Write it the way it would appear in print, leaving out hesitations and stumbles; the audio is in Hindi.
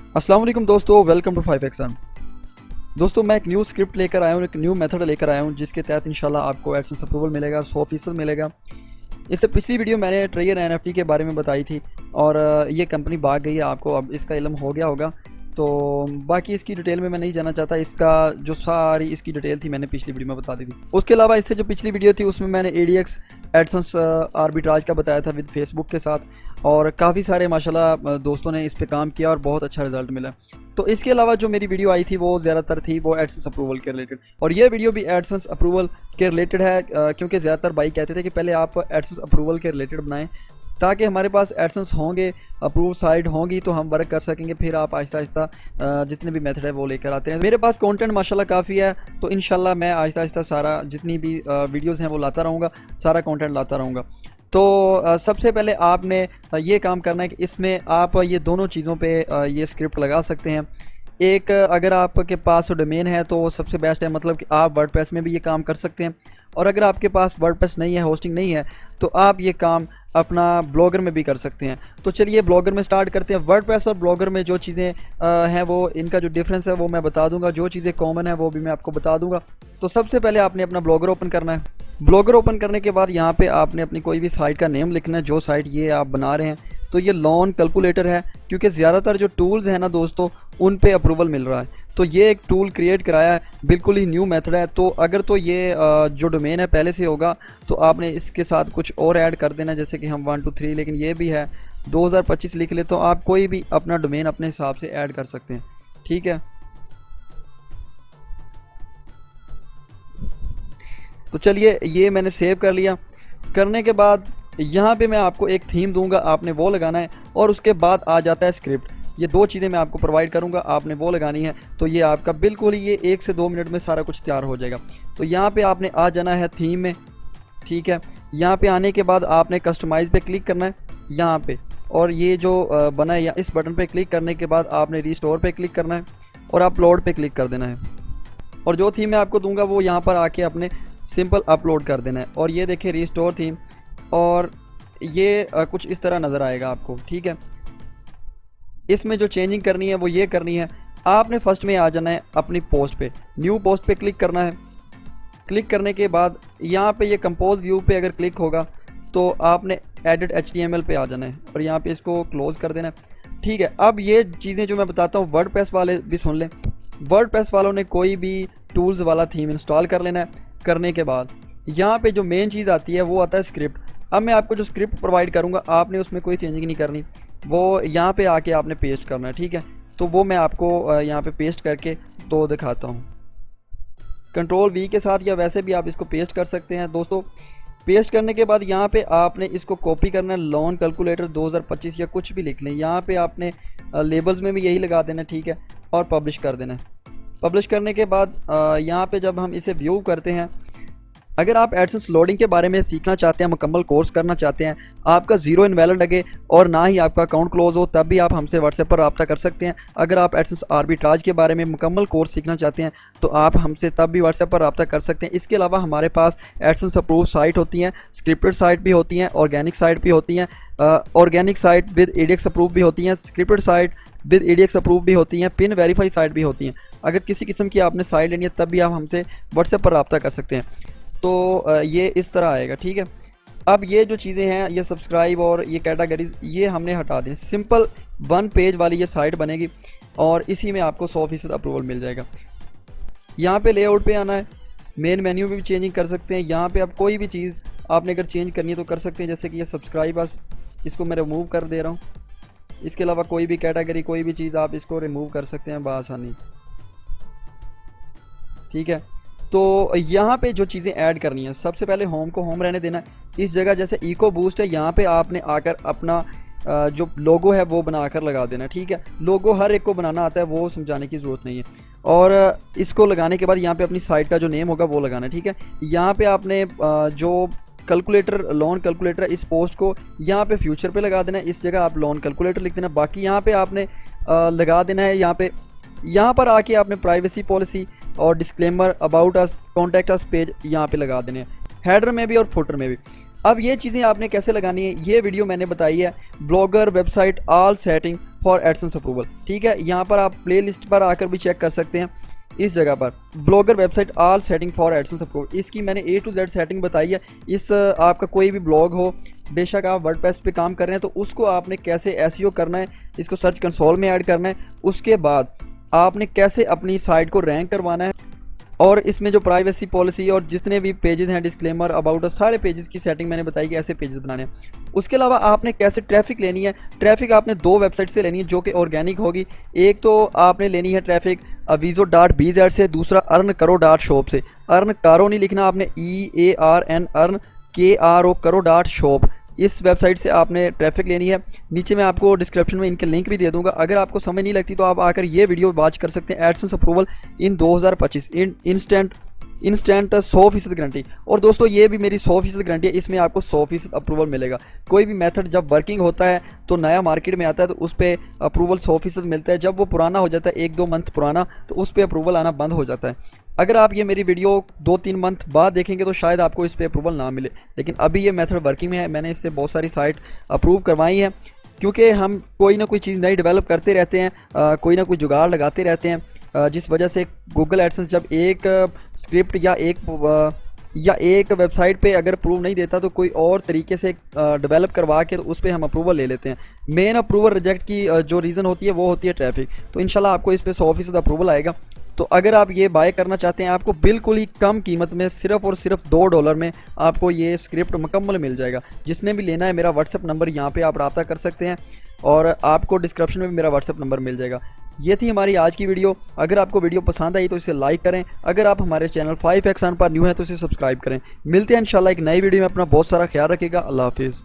अस्सलाम वालेकुम दोस्तों, वेलकम टू 5xm। दोस्तों मैं एक न्यू स्क्रिप्ट लेकर आया हूँ, एक न्यू मेथड लेकर आया हूँ जिसके तहत इंशाल्लाह आपको एडसेंस अप्रूवल मिलेगा, 100% मिलेगा। इससे पिछली वीडियो मैंने ट्रेयर एनएफटी के बारे में बताई थी और ये कंपनी भाग गई है, आपको अब इसका इल्म हो गया होगा। तो बाकी इसकी डिटेल में मैं नहीं जाना चाहता, इसका जो सारी इसकी डिटेल थी मैंने पिछली वीडियो में बता दी थी। उसके अलावा इससे जो पिछली वीडियो थी उसमें मैंने ADX एडसेंस आर्बिट्राज का बताया था विद फेसबुक के साथ, और काफ़ी सारे माशाल्लाह दोस्तों ने इस पे काम किया और बहुत अच्छा रिजल्ट मिला। तो इसके अलावा जो मेरी वीडियो आई थी वो ज़्यादातर थी वो एडसेंस अप्रूवल के रिलेटेड, और ये वीडियो भी एडसेंस अप्रूवल के रिलेटेड है, क्योंकि ज़्यादातर भाई कहते थे कि पहले आप एडसेंस अप्रूवल के रिलेटेड बनाएं ताकि हमारे पास एडसेंस होंगे, अप्रूव साइट होंगी तो हम वर्क कर सकेंगे। फिर आप आहिस्ता आहिस्ता जितने भी मेथड है वो लेकर आते हैं। मेरे पास कंटेंट माशाल्लाह काफ़ी है, तो इंशाल्लाह मैं आहिस्ता आहिस्ता सारा जितनी भी वीडियोज़ हैं वो लाता रहूँगा, सारा कंटेंट लाता रहूँगा। तो सबसे पहले आपने ये काम करना है कि इसमें आप ये दोनों चीज़ों पे ये स्क्रिप्ट लगा सकते हैं। एक, अगर आपके पास डोमेन है तो सबसे बेस्ट है, मतलब कि आप वर्डप्रेस में भी ये काम कर सकते हैं, और अगर आपके पास वर्डप्रेस नहीं है, होस्टिंग नहीं है, तो आप ये काम अपना ब्लॉगर में भी कर सकते हैं। तो चलिए ब्लॉगर में स्टार्ट करते हैं। वर्डप्रेस और ब्लॉगर में जो चीज़ें हैं वो इनका जो डिफरेंस है वो मैं बता दूंगा, जो चीज़ें कॉमन है वो भी मैं आपको बता दूंगा। तो सबसे पहले आपने अपना ब्लॉगर ओपन करना है। ब्लॉगर ओपन करने के बाद यहाँ पे आपने अपनी कोई भी साइट का नेम लिखना है, जो साइट ये आप बना रहे हैं। तो ये लॉन कैलकुलेटर है, क्योंकि ज़्यादातर जो टूल्स हैं ना दोस्तों उन पे अप्रूवल मिल रहा है, तो ये एक टूल क्रिएट कराया है, बिल्कुल ही न्यू मेथड है। तो अगर तो ये जो डोमेन है पहले से होगा तो आपने इसके साथ कुछ और ऐड कर देना, जैसे कि हम 1 2 3, लेकिन ये भी है 2025 लिख ले, तो आप कोई भी अपना डोमेन अपने हिसाब से ऐड कर सकते हैं, ठीक है। तो चलिए ये मैंने सेव कर लिया। करने के बाद यहाँ पे मैं आपको एक थीम दूंगा, आपने वो लगाना है, और उसके बाद आ जाता है स्क्रिप्ट। ये दो चीज़ें मैं आपको प्रोवाइड करूँगा, आपने वो लगानी है, तो ये आपका बिल्कुल ही ये 1 से 2 मिनट में सारा कुछ तैयार हो जाएगा। तो यहाँ पे आपने आ जाना है थीम में, ठीक है। यहाँ पे आने के बाद आपने कस्टमाइज़ पे क्लिक करना है यहाँ पे, और ये जो बना है या इस बटन पे क्लिक करने के बाद आपने रिस्टोर पे क्लिक करना है और अपलोड पे क्लिक कर देना है, और जो थीम मैं आपको दूंगा वो यहाँ पर आके अपने सिंपल अपलोड कर देना है। और ये देखिए रिस्टोर थीम, और ये कुछ इस तरह नज़र आएगा आपको, ठीक है। इसमें जो चेंजिंग करनी है वो ये करनी है, आपने फर्स्ट में आ जाना है अपनी पोस्ट पे, न्यू पोस्ट पे क्लिक करना है। क्लिक करने के बाद यहाँ पे ये कंपोज व्यू पे अगर क्लिक होगा तो आपने एडिट HTML पे आ जाना है और यहाँ पे इसको क्लोज कर देना है, ठीक है। अब ये चीज़ें जो मैं बताता हूँ वर्डप्रेस वाले भी सुन लें। वर्डप्रेस वालों ने कोई भी टूल्स वाला थीम इंस्टॉल कर लेना है। करने के बाद यहाँ पे जो मेन चीज़ आती है वो आता है स्क्रिप्ट। अब मैं आपको जो स्क्रिप्ट प्रोवाइड करूँगा आपने उसमें कोई चेंजिंग नहीं करनी, वो यहाँ पे आके आपने पेस्ट करना है, ठीक है। तो वो मैं आपको यहाँ पे पेस्ट करके तो दिखाता हूँ। Ctrl+V के साथ, या वैसे भी आप इसको पेस्ट कर सकते हैं दोस्तों। पेस्ट करने के बाद यहाँ पे आपने इसको कॉपी करना है, लॉन कैलकुलेटर 2025 या कुछ भी लिख लें। यहाँ पे आपने लेबल्स में भी यही लगा देना, ठीक है, और पब्लिश कर देना है। पब्लिश करने के बाद यहाँ पे जब हम इसे व्यू करते हैं, अगर आप एडसेंस लोडिंग के बारे में सीखना चाहते हैं, मुकम्मल कोर्स करना चाहते हैं, आपका ज़ीरो इनवैलिड लगे और ना ही आपका अकाउंट क्लोज हो, तब भी आप हमसे व्हाट्सएप पर रब्ता कर सकते हैं। अगर आप एडसेंस आर्बिट्राज के बारे में मुकम्मल कोर्स सीखना चाहते हैं तो आप हमसे तब भी व्हाट्सएप पर रब्ता कर सकते हैं। इसके अलावा हमारे पास एडसेंस अप्रूव साइट होती हैं, स्क्रिप्टेड साइट भी होती हैं, ऑर्गेनिक साइट भी होती हैं, organic site with ADX approve भी होती हैं, scripted site with ADX approve भी होती हैं, पिन वेरीफाई साइट भी होती हैं। अगर किसी किस्म की आपने साइट लेनी है तब भी आप हमसे व्हाट्सएप पर रब्ता कर सकते हैं। तो ये इस तरह आएगा, ठीक है। अब ये जो चीज़ें हैं, ये सब्सक्राइब और ये कैटेगरीज, ये हमने हटा दी। सिंपल 1 पेज वाली ये साइट बनेगी और इसी में आपको 100% अप्रूवल मिल जाएगा। यहाँ पे लेआउट पे आना है, मेन मेन्यू में भी चेंजिंग कर सकते हैं। यहाँ पे आप कोई भी चीज़ आपने अगर चेंज करनी है तो कर सकते हैं, जैसे कि ये सब्सक्राइब, इसको मैं रिमूव कर दे रहा हूँ। इसके अलावा कोई भी कैटेगरी, कोई भी चीज़ आप इसको रिमूव कर सकते हैं बआसानी, ठीक है। तो यहाँ पे जो चीज़ें ऐड करनी है, सबसे पहले होम को होम रहने देना है। इस जगह जैसे इको बूस्ट है, यहाँ पे आपने आकर अपना जो लोगो है वो बनाकर लगा देना, ठीक है। लोगो हर एक को बनाना आता है, वो समझाने की ज़रूरत नहीं है। और इसको लगाने के बाद यहाँ पे अपनी साइट का जो नेम होगा वो लगाना है, ठीक है। यहाँ पे आपने जो कैलकुलेटर, लॉन कैलकुलेटर इस पोस्ट को यहाँ पे फ्यूचर पे लगा देना है। इस जगह आप लॉन कैलकुलेटर लिख देना। बाकी यहाँ पे आपने लगा देना है, यहाँ पर आके आपने प्राइवेसी पॉलिसी और disclaimer, about us, contact us page यहाँ पे लगा देने हैं, हेडर में भी और फुटर में भी। अब ये चीज़ें आपने कैसे लगानी है, ये वीडियो मैंने बताई है blogger website all setting for AdSense approval. ठीक है, यहाँ पर आप प्ले लिस्ट पर आकर भी चेक कर सकते हैं। इस जगह पर blogger website all setting for AdSense approval, इसकी मैंने A to Z सेटिंग बताई है। इस आपका कोई भी ब्लॉग हो, बेशक आप वर्डप्रेस पे काम कर रहे हैं, तो उसको आपने कैसे SEO करना है, इसको सर्च कंसोल में ऐड करना है, उसके बाद आपने कैसे अपनी साइट को रैंक करवाना है, और इसमें जो प्राइवेसी पॉलिसी और जितने भी पेजेस हैं, डिस्क्लेमर, अबाउट सारे पेजेस की सेटिंग मैंने बताई कि ऐसे पेजेस बनाने हैं। उसके अलावा आपने कैसे ट्रैफिक लेनी है, ट्रैफिक आपने 2 वेबसाइट से लेनी है जो कि ऑर्गेनिक होगी। एक तो आपने लेनी है ट्रैफिक avizo.bz से, दूसरा earnkaro.shop से। अर्न कारो नहीं लिखना आपने, EARN अर्न KRO karo.shop, इस वेबसाइट से आपने ट्रैफिक लेनी है। नीचे मैं आपको डिस्क्रिप्शन में इनके लिंक भी दे दूंगा। अगर आपको समझ नहीं लगती तो आप आकर ये वीडियो वॉच कर सकते हैं, एडसेंस अप्रूवल इन 2025 इंस्टेंट 100% गारंटी। और दोस्तों ये भी मेरी 100% गारंटी है, इसमें आपको 100% अप्रूवल मिलेगा। कोई भी मेथड जब वर्किंग होता है तो नया मार्केट में आता है तो उस पर अप्रूवल 100% मिलता है। जब वो पुराना हो जाता है, 1-2 मंथ पुराना, तो उस पर अप्रूवल आना बंद हो जाता है। अगर आप ये मेरी वीडियो 2-3 मंथ बाद देखेंगे तो शायद आपको इस पर अप्रूवल ना मिले, लेकिन अभी ये मेथड वर्किंग में है। मैंने इससे बहुत सारी साइट अप्रूव करवाई है, क्योंकि हम कोई ना कोई चीज़ नई डेवलप करते रहते हैं, कोई ना कोई जुगाड़ लगाते रहते हैं, जिस वजह से गूगल एडसेंस जब एक स्क्रिप्ट या एक वेबसाइट पे अगर अप्रूव नहीं देता तो कोई और तरीके से डेवलप करवा के तो उस पर हम अप्रूवल ले लेते हैं। मेन अप्रूवल रिजेक्ट की जो रीज़न होती है वो होती है ट्रैफिक। तो इंशाल्लाह आपको इस पर 100% अप्रूवल आएगा। तो अगर आप ये बाय करना चाहते हैं, आपको बिल्कुल ही कम कीमत में सिर्फ और सिर्फ $2 में आपको ये स्क्रिप्ट मुकम्मल मिल जाएगा। जिसने भी लेना है, मेरा व्हाट्सएप नंबर यहाँ पे आप रब्ता कर सकते हैं, और आपको डिस्क्रिप्शन में भी मेरा व्हाट्सएप नंबर मिल जाएगा। ये थी हमारी आज की वीडियो। अगर आपको वीडियो पसंद आई तो इसे लाइक करें। अगर आप हमारे चैनल 5x पर न्यू हैं तो इसे सब्सक्राइब करें। मिलते हैं इंशाल्लाह एक नई वीडियो में। अपना बहुत सारा ख्याल रखिएगा। अल्लाह हाफिज़।